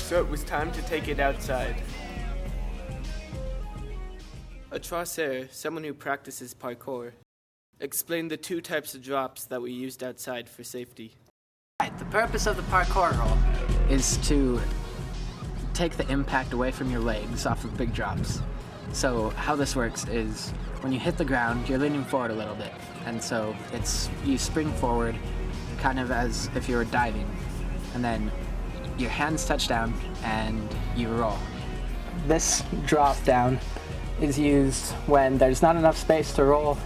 so it was time to take it outside. A tracer, someone who practices parkour, explained the two types of drops that we used outside for safety. The purpose of the parkour roll is to take the impact away from your legs off of big drops. So how this works is when you hit the ground, you're leaning forward a little bit. And so you spring forward kind of as if you were diving. And then your hands touch down and you roll. This drop down is used when there's not enough space to roll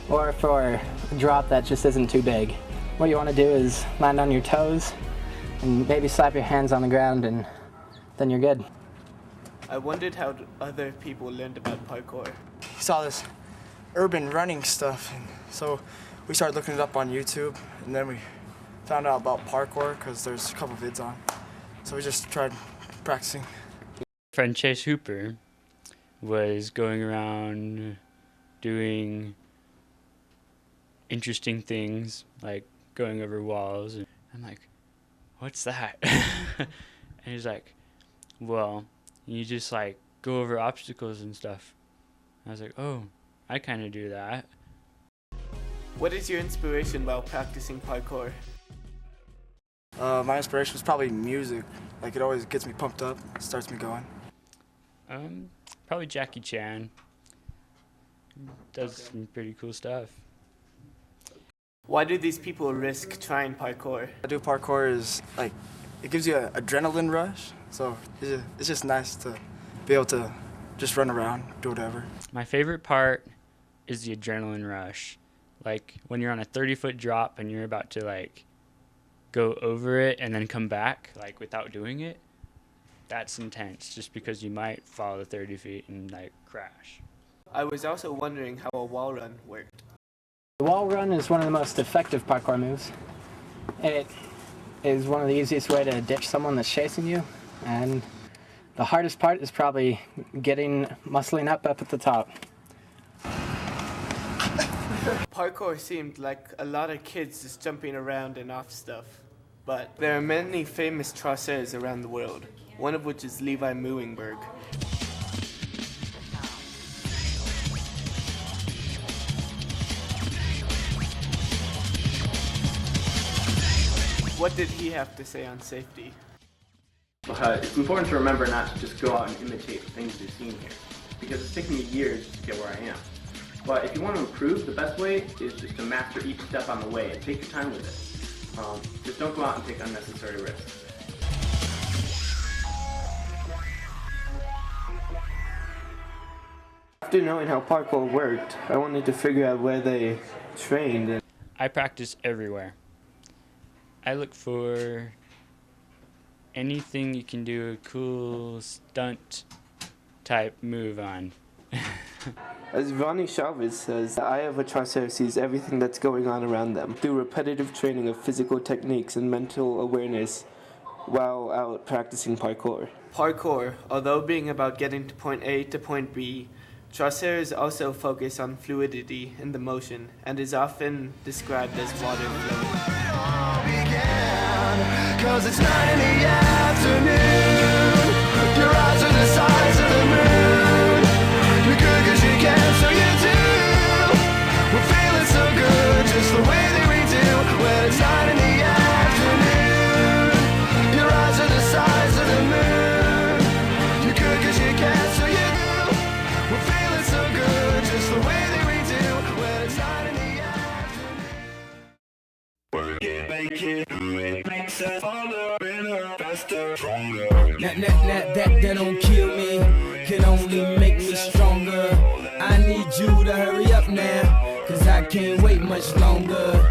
or for a drop that just isn't too big. What you want to do is land on your toes and maybe slap your hands on the ground, and then you're good. I wondered how other people learned about parkour. We saw this urban running stuff, and so we started looking it up on YouTube, and then we found out about parkour because there's a couple vids on. So we just tried practicing. Friend Chase Hooper was going around doing interesting things, like going over walls. And I'm like, what's that? And he's like, well, you just like go over obstacles and stuff. I was like, oh, I kind of do that. What is your inspiration while practicing parkour? My inspiration was probably music. Like, it always gets me pumped up, starts me going. Probably Jackie Chan. Does some pretty cool stuff. Why do these people risk trying parkour? I do parkour is like, it gives you an adrenaline rush. So it's just nice to be able to just run around, do whatever. My favorite part is the adrenaline rush. Like when you're on a 30-foot drop and you're about to like go over it and then come back like without doing it. That's intense just because you might fall the 30 feet and like crash. I was also wondering how a wall run worked. The wall run is one of the most effective parkour moves. It is one of the easiest way to ditch someone that's chasing you, and the hardest part is probably muscling up at the top. Parkour seemed like a lot of kids just jumping around and off stuff, but there are many famous tracers around the world, one of which is Levi Muenberg. What did he have to say on safety? It's important to remember not to just go out and imitate the things you've seen here, because it's taken me years to get where I am. But if you want to improve, the best way is just to master each step on the way and take your time with it. Just don't go out and take unnecessary risks. After knowing how parkour worked, I wanted to figure out where they trained. I practice everywhere. I look for anything you can do a cool stunt type move on. As Ronnie Chavez says, the eye of a tracer sees everything that's going on around them through repetitive training of physical techniques and mental awareness while out practicing parkour. Parkour, although being about getting to point A to point B, tracers also focus on fluidity in the motion and is often described as water flow. 'Cause it's 9 in the afternoon. Your eyes are the size of the moon. You're good 'cause you can, so you do. We're feeling so good, just the way that we do. When it's 9 in the afternoon. Your eyes are the size of the moon. You're good 'cause you can, so you do. We're feeling so good, just the way that we do. When it's 9 in the afternoon. Work it, make it, do it. Makes us harder, better, faster, stronger. That don't kill me, can only make me stronger. I need you to hurry up now, 'cause I can't wait much longer.